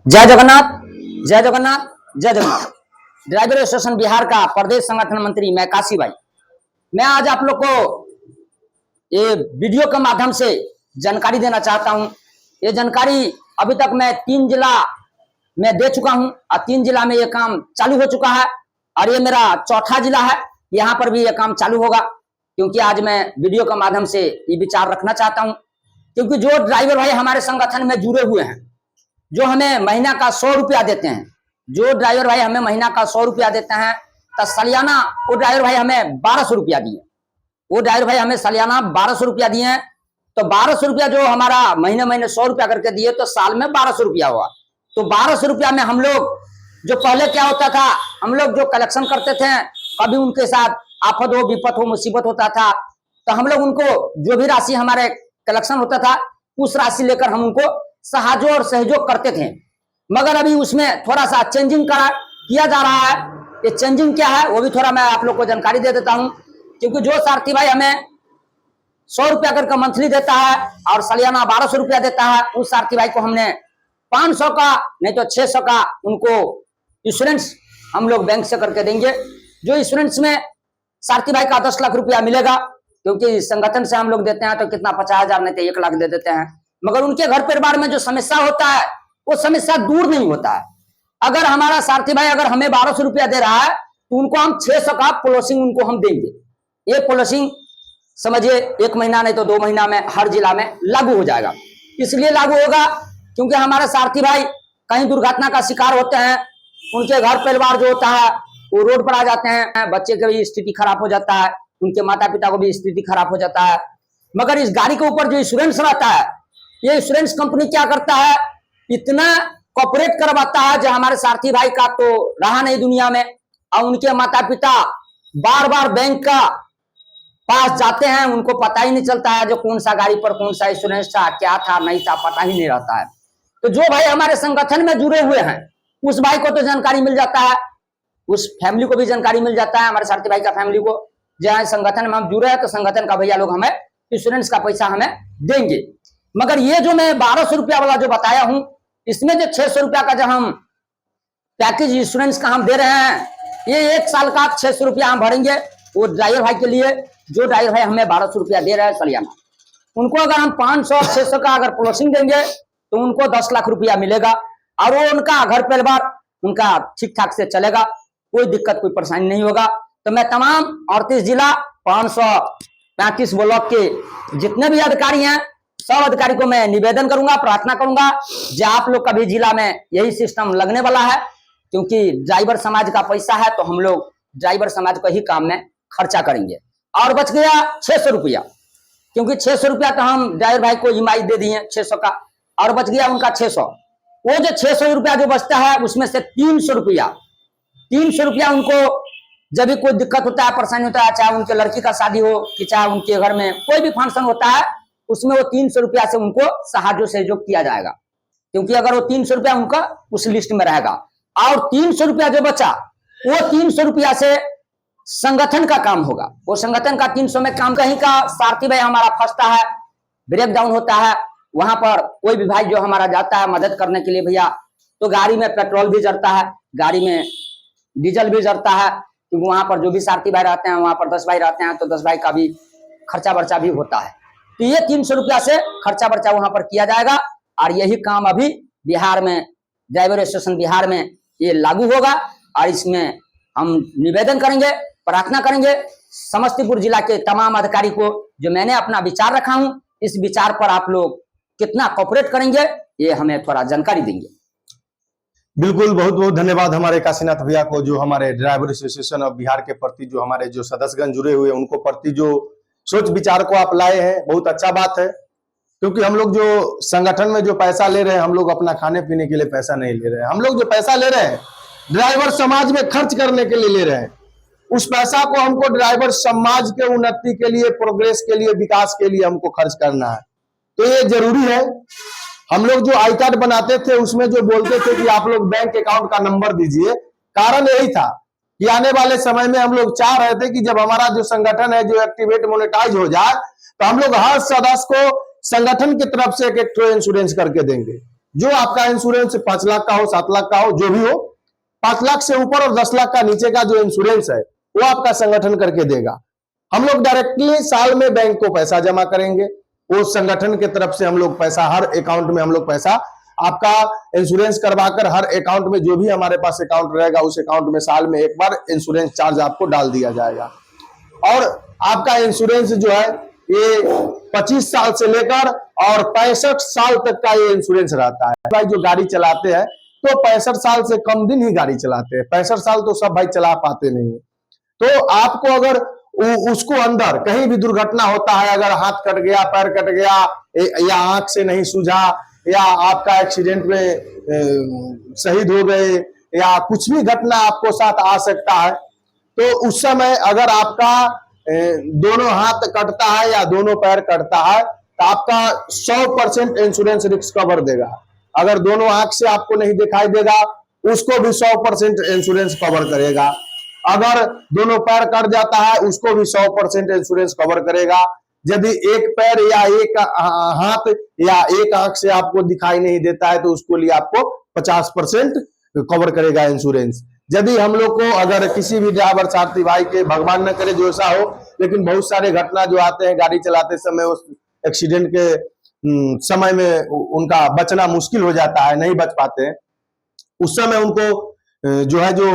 जय जगन्नाथ, जय जगन्नाथ, जय जगन्नाथ। ड्राइवर एसोसिएशन बिहार का प्रदेश संगठन मंत्री मैं काशी भाई, मैं आज आप लोग को ये वीडियो के माध्यम से जानकारी देना चाहता हूं। ये जानकारी अभी तक मैं 3 जिला में दे चुका हूं और 3 जिला में ये काम चालू हो चुका है और ये मेरा चौथा जिला है। यहाँ पर भी ये काम चालू होगा, क्योंकि आज मैं वीडियो के माध्यम से ये विचार रखना चाहता हूँ। क्योंकि जो ड्राइवर भाई हमारे संगठन में जुड़े हुए हैं, जो हमें महीना का 100 रुपया देते हैं, जो ड्राइवर भाई हमें महीना का 100 रुपया देते हैं, तो सालियाना वो ड्राइवर भाई हमें 1200 रुपया दिए। वो ड्राइवर भाई हमें सालियाना 1200 रुपया दिए। तो 1200 रुपया जो हमारा महीने महीने 100 रुपया करके दिए, तो साल में 1200 रुपया हुआ। तो 1200 रुपया में हम लोग जो पहले क्या होता था, हम लोग जो कलेक्शन करते थे, कभी उनके साथ आफत हो, विपत हो, मुसीबत होता था, तो हम लोग उनको जो भी राशि हमारे कलेक्शन होता था, उस राशि लेकर हम उनको सहायता और सहयोग करते थे। मगर अभी उसमें थोड़ा सा चेंजिंग किया जा रहा है। ये चेंजिंग क्या है वो भी थोड़ा मैं आप लोग को जानकारी दे देता हूं। क्योंकि जो सारथी भाई हमें 100 रुपया करके मंथली देता है और सालियाना 1200 रुपया देता है, उस सारथी भाई को हमने 500 का नहीं तो 600 का उनको इंश्योरेंस हम लोग बैंक से करके देंगे। जो इंश्योरेंस में सारथी भाई का 10 लाख रुपया मिलेगा, क्योंकि संगठन से हम लोग देते हैं तो कितना 50,000 नहीं तो 1 लाख दे देते हैं। मगर उनके घर परिवार में जो समस्या होता है वो समस्या दूर नहीं होता है। अगर हमारा सारथी भाई अगर हमें 1200 रुपया दे रहा है, तो उनको हम 600 का पॉलिसिंग उनको हम देंगे। ये पॉलिसिंग समझिए 1 महीना नहीं तो 2 महीना में हर जिला में लागू हो जाएगा। इसलिए लागू होगा क्योंकि हमारे सारथी भाई कहीं दुर्घटना का शिकार होते हैं, उनके घर परिवार जो होता है वो रोड पर आ जाते हैं, बच्चे की भी स्थिति खराब हो जाता है, उनके माता पिता को भी स्थिति खराब हो जाता है। मगर इस गाड़ी के ऊपर जो इंश्योरेंस रहता है, ये इंश्योरेंस कंपनी क्या करता है, इतना कॉपरेट करवाता है जो हमारे सारथी भाई का तो रहा नहीं दुनिया में, और उनके माता पिता बार बार बैंक का पास जाते हैं, उनको पता ही नहीं चलता है जो कौन सा गाड़ी पर कौन सा इंश्योरेंस था, क्या था नहीं था, पता ही नहीं रहता है। तो जो भाई हमारे संगठन में जुड़े हुए हैं उस भाई को तो जानकारी मिल जाता है, उस फैमिली को भी जानकारी मिल जाता है, हमारे सारथी भाई का फैमिली को, जहां संगठन में हम जुड़े हैं तो संगठन का भैया लोग हमें इंश्योरेंस का पैसा हमें देंगे। मगर ये जो मैं 1200 रुपया वाला जो बताया हूं, इसमें जो 600 रुपया का जो हम पैकेज इंश्योरेंस का हम दे रहे हैं, ये 1 साल का 600 रुपया हम भरेंगे वो ड्राइवर भाई के लिए। जो ड्राइवर भाई हमें 1200 रुपया दे रहे हैं सालियाना, उनको अगर हम 500 600 का अगर पॉलिसिंग देंगे तो उनको 10 लाख रुपया मिलेगा और वो उनका घर परिवार उनका ठीक ठाक से चलेगा, कोई दिक्कत कोई परेशानी नहीं होगा। तो मैं तमाम 38 जिला 535 ब्लॉक के जितने भी अधिकारी हैं, सब अधिकारी को मैं निवेदन करूंगा, प्रार्थना करूंगा जो आप लोग का भी जिला में यही सिस्टम लगने वाला है। क्योंकि ड्राइवर समाज का पैसा है तो हम लोग ड्राइवर समाज को ही काम में खर्चा करेंगे। और बच गया 600 रुपया, क्योंकि 600 रुपया तो हम ड्राइवर भाई को ईएमआई दे दिए 600 का, और बच गया उनका 600। वो जो 600 रुपया जो बचता है उसमें से 300 रुपया उनको जब भी कोई दिक्कत होता है, परेशानी होता है, चाहे उनके लड़की का शादी हो कि चाहे उनके घर में कोई भी फंक्शन होता है, उसमें वो 300 रुपया से उनको सहायता सहयोग किया जाएगा। क्योंकि अगर वो 300 रुपया उनका उस लिस्ट में रहेगा और 300 रुपया जो बचा वो 300 रुपया से संगठन का काम होगा। वो संगठन का 300 में काम कहीं का सारथी भाई हमारा फंसता है, ब्रेक डाउन होता है, वहां पर कोई भी भाई जो हमारा जाता है मदद करने के लिए भैया, तो गाड़ी में पेट्रोल भी जलता है, गाड़ी में डीजल भी जलता है, क्योंकि वहां पर जो भी सारथी भाई रहते हैं वहां पर 10 भाई रहते हैं, तो 10 भाई का भी खर्चा बर्चा भी होता है। तो ये 300 रुपया से खर्चा बर्चा वहां पर किया जाएगा और यही काम अभी बिहार में ड्राइवर एसोसिएशन बिहार में ये लागू होगा। और इसमें हम निवेदन करेंगे, प्रार्थना करेंगे समस्तीपुर जिला के तमाम अधिकारी को, जो मैंने अपना विचार रखा हूं, इस विचार पर आप लोग कितना कोऑपरेट करेंगे ये हमें थोड़ा जानकारी देंगे। बिल्कुल, बहुत बहुत धन्यवाद हमारे काशीनाथ भैया को, जो हमारे ड्राइवर एसोसिएशन ऑफ बिहार के प्रति जो हमारे जो सदस्यगण जुड़े हुए उनको प्रति जो सोच विचार को आप लाए हैं, बहुत अच्छा बात है। क्योंकि हम लोग जो संगठन में जो पैसा ले रहे हैं, हम लोग अपना खाने पीने के लिए पैसा नहीं ले रहे हैं, हम लोग जो पैसा ले रहे हैं ड्राइवर समाज में खर्च करने के लिए ले रहे हैं। उस पैसा को हमको ड्राइवर समाज के उन्नति के लिए, प्रोग्रेस के लिए, विकास के लिए हमको खर्च करना है। तो ये जरूरी है। हम लोग जो आई कार्ड बनाते थे उसमें जो बोलते थे कि आप लोग बैंक अकाउंट का नंबर दीजिए, कारण यही था कि आने वाले समय में हम लोग चाह रहे थे कि जब हमारा जो संगठन है जो एक्टिवेट मोनेटाइज हो जाए, तो हम लोग हर सदस्य को संगठन की तरफ से एक इंश्योरेंस करके देंगे। जो आपका इंश्योरेंस 5 लाख का हो, 7 लाख का हो, जो भी हो, 5 लाख से ऊपर और 10 लाख का नीचे का जो इंश्योरेंस है वो आपका संगठन करके देगा। हम लोग डायरेक्टली साल में बैंक को पैसा जमा करेंगे, वो संगठन के तरफ से हम लोग पैसा, हर अकाउंट में हम लोग पैसा आपका इंश्योरेंस करवाकर, हर अकाउंट में जो भी हमारे पास अकाउंट रहेगा उस अकाउंट में साल में एक बार इंश्योरेंस चार्ज आपको डाल दिया जाएगा। और आपका इंश्योरेंस जो है ये 25 साल से लेकर और 65 साल तक का ये इंश्योरेंस रहता है। भाई जो गाड़ी चलाते हैं तो 65 साल से कम दिन ही गाड़ी चलाते हैं, 65 साल तो सब भाई चला पाते नहीं है। तो आपको अगर उसको अंदर कहीं भी दुर्घटना होता है, अगर हाथ कट गया, पैर कट गया, या आंख से नहीं सूझा, या आपका एक्सीडेंट में शहीद हो गए, या कुछ भी घटना आपको साथ आ सकता है, तो उस समय अगर आपका दोनों हाथ कटता है या दोनों पैर कटता है तो आपका 100% इंश्योरेंस रिस्क कवर देगा। अगर दोनों आंख से आपको नहीं दिखाई देगा उसको भी 100% इंश्योरेंस कवर करेगा। अगर दोनों पैर कट जाता है उसको भी 100% इंश्योरेंस कवर करेगा। यदि एक पैर या एक हाथ या एक आंख से आपको दिखाई नहीं देता है तो उसको लिए आपको 50% कवर करेगा इंश्योरेंस। यदि हम लोग को अगर किसी भी ड्राइवर साथी भाई के, भगवान न करे जो ऐसा हो, लेकिन बहुत सारे घटना जो आते हैं गाड़ी चलाते समय, उस एक्सीडेंट के समय में उनका बचना मुश्किल हो जाता है, नहीं बच पाते हैं, उस समय उनको जो है जो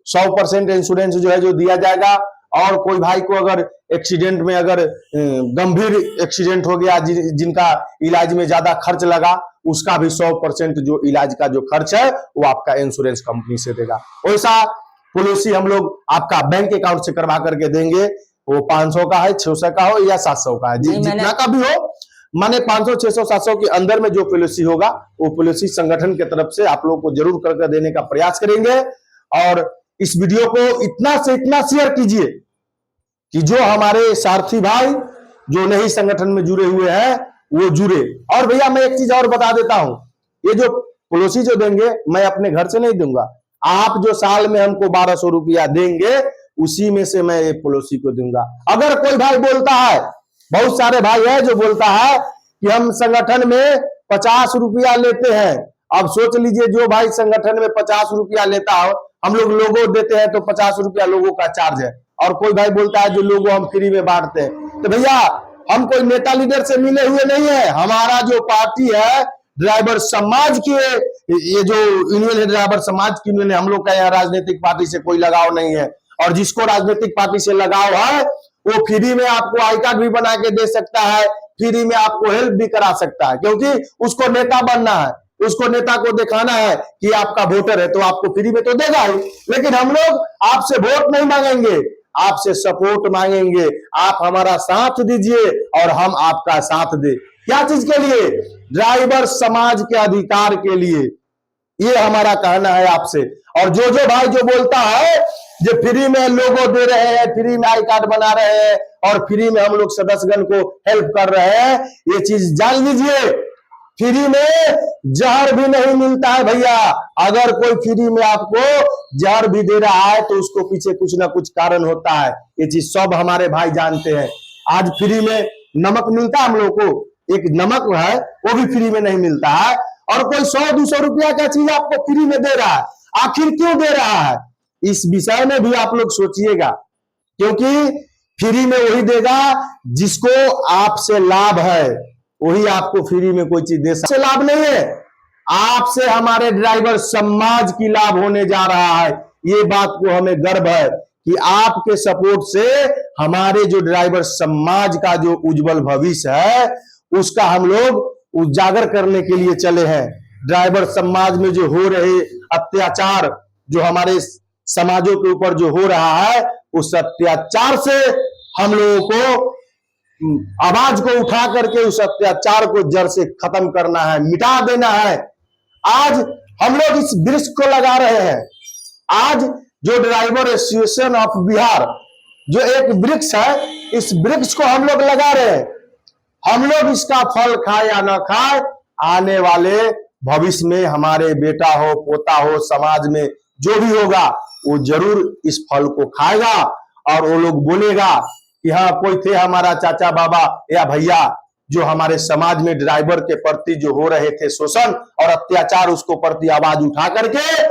100% इंश्योरेंस जो है जो दिया जाएगा। और कोई भाई को अगर एक्सीडेंट में अगर गंभीर एक्सीडेंट हो गया, जिनका इलाज में ज्यादा खर्च लगा, उसका भी 100% जो इलाज का जो खर्च है वो आपका इंश्योरेंस कंपनी से देगा। वैसा पॉलिसी हम लोग आपका बैंक अकाउंट से करवा करके देंगे। वो 500 का है, 600 का हो या 700 का है, जितना का भी हो, माने 500, 600, 700 के अंदर में जो पॉलिसी होगा वो पॉलिसी संगठन की तरफ से आप लोगों को जरूर करके देने का प्रयास करेंगे। और इस वीडियो को इतना से इतना शेयर कीजिए कि जो हमारे सारथी भाई जो नई संगठन में जुड़े हुए हैं वो जुड़े। और भैया मैं एक चीज और बता देता हूं, ये जो पॉलिसी जो देंगे मैं अपने घर से नहीं दूंगा, आप जो साल में हमको 1200 रुपया देंगे उसी में से मैं ये पॉलिसी को दूंगा। अगर कोई भाई बोलता है, बहुत सारे भाई है जो बोलता है कि हम संगठन में 50 रुपया लेते हैं। अब सोच लीजिए जो भाई संगठन में 50 रुपया लेता हो, हम लोग लोगो देते हैं तो 50 रुपया लोगों का चार्ज है, और कोई भाई बोलता है जो लोगो हम फ्री में बांटते हैं। तो भैया हम कोई नेता लीडर से मिले हुए नहीं है, हमारा जो पार्टी है ड्राइवर समाज की, ये जो यूनियन है ड्राइवर समाज की यूनियन है, हम लोग का यहाँ राजनीतिक पार्टी से कोई लगाव नहीं है। और जिसको राजनीतिक पार्टी से लगाव है वो फ्री में आपको आई कार्ड भी बना के दे सकता है, फ्री में आपको हेल्प भी करा सकता है, क्योंकि उसको नेता बनना है, उसको नेता को दिखाना है कि आपका वोटर है, तो आपको फ्री में तो देगा ही। लेकिन हम लोग आपसे वोट नहीं मांगेंगे, आपसे सपोर्ट मांगेंगे। आप हमारा साथ दीजिए और हम आपका साथ दे। क्या चीज के लिए? ड्राइवर समाज के अधिकार के लिए। ये हमारा कहना है आपसे। और जो भाई जो बोलता है जो फ्री में लोगो दे रहे हैं, फ्री में आई कार्ड बना रहे हैं और फ्री में हम लोग सदस्यगण को हेल्प कर रहे हैं, ये चीज जान लीजिए, फ्री में जहर भी नहीं मिलता है भैया। अगर कोई फ्री में आपको जहर भी दे रहा है तो उसको पीछे कुछ ना कुछ कारण होता है, ये चीज सब हमारे भाई जानते हैं। आज फ्री में नमक मिलता है हम लोग को, एक नमक है वो भी फ्री में नहीं मिलता है, और कोई 100-200 रुपया का चीज आपको फ्री में दे रहा है, आखिर क्यों दे रहा है? इस विषय में भी आप लोग सोचिएगा, क्योंकि फ्री में वही देगा जिसको आपसे लाभ है, वही आपको फ्री में कोई चीज दे सकता है। लाभ नहीं है, आपसे हमारे ड्राइवर समाज की लाभ होने जा रहा है। ये बात को हमें गर्व है कि आपके सपोर्ट से हमारे जो ड्राइवर समाज का जो उज्जवल भविष्य है उसका हम लोग उजागर करने के लिए चले हैं। ड्राइवर समाज में जो हो रहे अत्याचार, जो हमारे समाजों के ऊपर जो हो रहा है, उस अत्याचार से हम लोगों को आवाज को उठा करके उस अत्याचार को जड़ से खत्म करना है, मिटा देना है। आज हम लोग इस वृक्ष को लगा रहे हैं। आज जो ड्राइवर एसोसिएशन ऑफ बिहार जो एक वृक्ष है, इस वृक्ष को हम लोग लगा रहे हैं। हम लोग इसका फल खाए या ना खाए, आने वाले भविष्य में हमारे बेटा हो, पोता हो, समाज में जो भी होगा वो जरूर इस फल को खाएगा, और वो लोग बोलेगा कि हाँ कोई थे हमारा चाचा बाबा या भैया जो हमारे समाज में ड्राइवर के प्रति जो हो रहे थे शोषण और अत्याचार, उसको प्रति आवाज उठा करके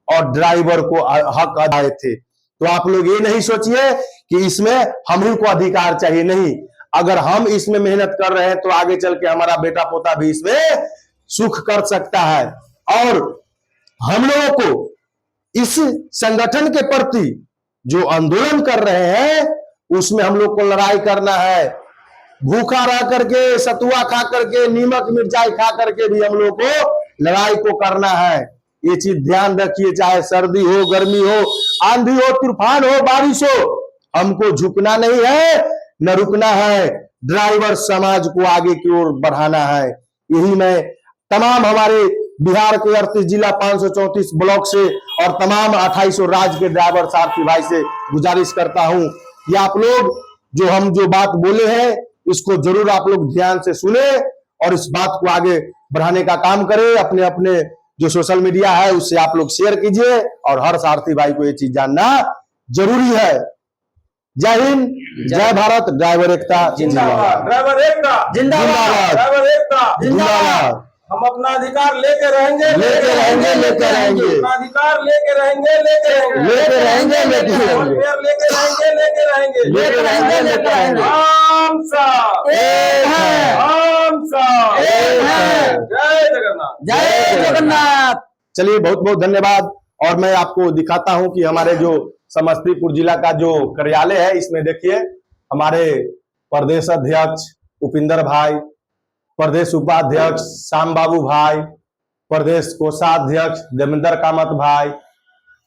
और ड्राइवर को हक अदाए थे। तो आप लोग ये नहीं सोचिए कि इसमें हम ही को अधिकार चाहिए, नहीं। अगर हम इसमें मेहनत कर रहे हैं तो आगे चल के हमारा बेटा पोता भी इसमें सुख कर सकता है। और हम लोगों को इस संगठन के प्रति जो आंदोलन कर रहे हैं उसमें हम लोग को लड़ाई करना है। भूखा रह करके, सतुआ खा करके, नीमक मिर्चाई खा करके भी हम लोग को लड़ाई को करना है। ये चीज ध्यान रखिए, चाहे सर्दी हो, गर्मी हो, आंधी हो, तूफान हो, बारिश हो, हमको झुकना नहीं है, न रुकना है। ड्राइवर समाज को आगे की ओर बढ़ाना है। यही मैं तमाम हमारे बिहार के 38 जिला 534 ब्लॉक से और तमाम 2800 राज्य के ड्राइवर साथी भाई से गुजारिश करता हूं कि आप लोग जो बात बोले हैं इसको जरूर आप लोग ध्यान से सुने और इस बात को आगे बढ़ाने का काम करें। अपने अपने जो सोशल मीडिया है उससे आप लोग शेयर कीजिए और हर सारथी भाई को ये चीज जानना जरूरी है। जय हिंद, जय भारत, ड्राइवर एकता जिंदाबाद, ड्राइवर एकता जिंदाबाद, ड्राइवर एकता जिंदाबाद। हम अपना अधिकार लेके रहेंगे, लेके रहेंगे, लेके रहेंगे, अपना अधिकार लेके रहेंगे, लेके रहेंगे, लेके रहेंगे, लेके रहेंगे, लेके रहेंगे, लेके रहेंगे, लेके रहेंगे, लेके रहेंगे। हम सब एक है, हम सब एक है। जय जगन्नाथ, जय जगन्नाथ। चलिए, बहुत बहुत धन्यवाद। और मैं आपको दिखाता हूं कि हमारे जो समस्तीपुर जिला का जो कार्यालय है इसमें देखिए हमारे प्रदेश अध्यक्ष उपिंदर भाई, प्रदेश उपाध्यक्ष श्याम बाबू भाई, प्रदेश कोषाध्यक्ष देवेंद्र कामत भाई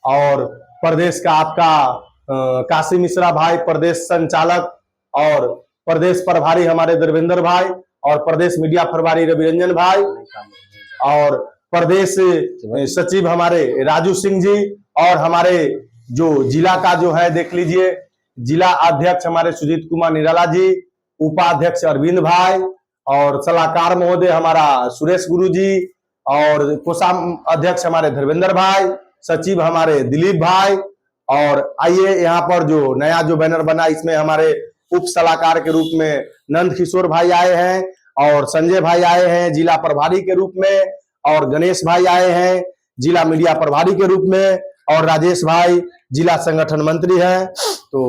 और प्रदेश का आपका काशी मिश्रा भाई, प्रदेश संचालक और प्रदेश प्रभारी हमारे देवेंद्र भाई और प्रदेश मीडिया प्रभारी रवि रंजन भाई और प्रदेश सचिव हमारे राजू सिंह जी और हमारे जो जिला का जो है देख लीजिए जिला अध्यक्ष हमारे सुजीत कुमार निराला जी, उपाध्यक्ष अरविंद भाई और सलाहकार महोदय हमारा सुरेश गुरु जी और कोषाम अध्यक्ष हमारे धर्मेंद्र भाई, सचिव हमारे दिलीप भाई। और आइए यहाँ पर जो नया जो बैनर बना इसमें हमारे उप सलाहकार के रूप में नंद किशोर भाई आए हैं और संजय भाई आए हैं जिला प्रभारी के रूप में और गणेश भाई आए हैं जिला मीडिया प्रभारी के रूप में और राजेश भाई जिला संगठन मंत्री हैं। तो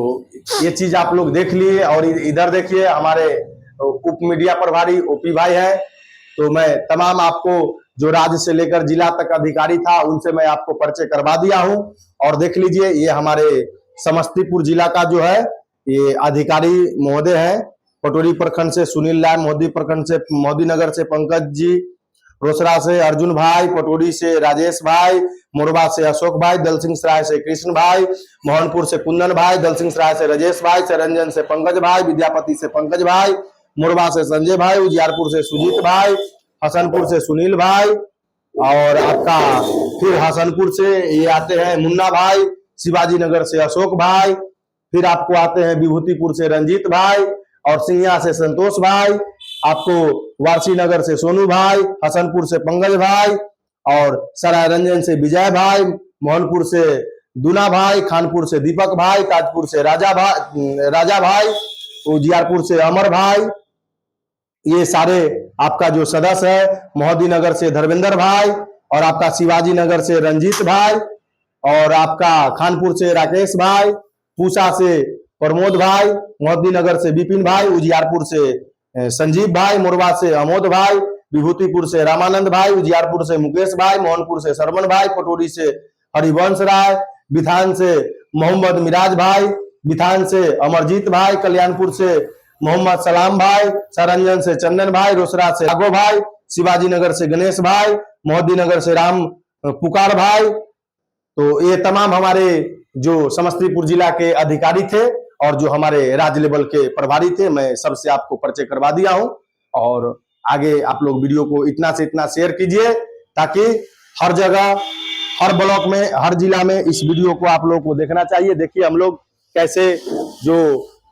ये चीज आप लोग देख लिए और इधर देखिए हमारे उप मीडिया प्रभारी ओपी भाई है। तो मैं तमाम आपको जो राज्य से लेकर जिला तक अधिकारी था उनसे मैं आपको परिचय करवा दिया हूं। और देख लीजिए ये हमारे समस्तीपुर जिला का जो है ये अधिकारी महोदय है। पटोरी प्रखंड से सुनील लाल, मोदी प्रखंड से मोदी नगर से पंकज जी, रोसड़ा से अर्जुन भाई, पटोरी से राजेश भाई, मोरबा से अशोक भाई, दलसिंह सराय से कृष्ण भाई, मोहनपुर से कुंदन भाई, दलसिंह सराय से राजेश भाई, सरंजन से पंकज भाई, विद्यापति से पंकज भाई, मोरबा से संजय भाई, उजियारपुर से सुजीत भाई, हसनपुर से सुनील भाई और आपका फिर हसनपुर से ये आते हैं मुन्ना भाई, शिवाजी नगर से अशोक भाई, फिर आपको आते हैं विभूतिपुर से रंजीत भाई और सिंघिया से संतोष भाई, आपको वारसी नगर से सोनू भाई, हसनपुर से पंकज भाई और सराय रंजन से विजय भाई, मोहनपुर से दूना भाई, खानपुर से दीपक भाई, ताजपुर से राजा भाई, उजियारपुर से अमर भाई। ये सारे आपका जो सदस्य है, मोहदी नगर से धर्मेंद्र भाई और आपका शिवाजी नगर से रंजीत भाई और आपका खानपुर से राकेश भाई, पूसा से प्रमोद भाई, मोहदी नगर से विपिन भाई, उजियारपुर से संजीव भाई, मोरबा से अमोद भाई, विभूतिपुर से रामानंद भाई, उजियारपुर से मुकेश भाई, मोहनपुर से सरमन भाई, पटोरी से हरिवंश राय, बिथान से मोहम्मद मिराज भाई, बिथान से अमरजीत भाई, कल्याणपुर से मोहम्मद सलाम भाई, सरंजन से चंदन भाई, रोसड़ा से राघव भाई, शिवाजी नगर से गणेश भाई, मोहद्दी नगर से राम पुकार भाई। तो ये तमाम हमारे जो समस्तीपुर जिला के अधिकारी थे और जो हमारे राज्य लेवल के प्रभारी थे, मैं सबसे आपको परिचय करवा दिया हूं। और आगे आप लोग वीडियो को इतना से इतना शेयर कीजिए ताकि हर जगह, हर ब्लॉक में, हर जिला में इस वीडियो को आप लोगों को देखना चाहिए। देखिए हम लोग कैसे जो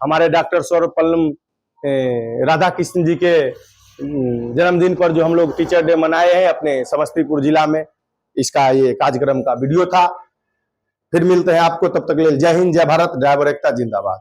हमारे डॉक्टर सर्वपल्लम राधा कृष्ण जी के जन्मदिन पर जो हम लोग टीचर डे मनाए हैं अपने समस्तीपुर जिला में, इसका ये कार्यक्रम का वीडियो था। फिर मिलते हैं आपको, तब तक के लिए जय हिंद, जय भारत, ड्राइवर एकता जिंदाबाद।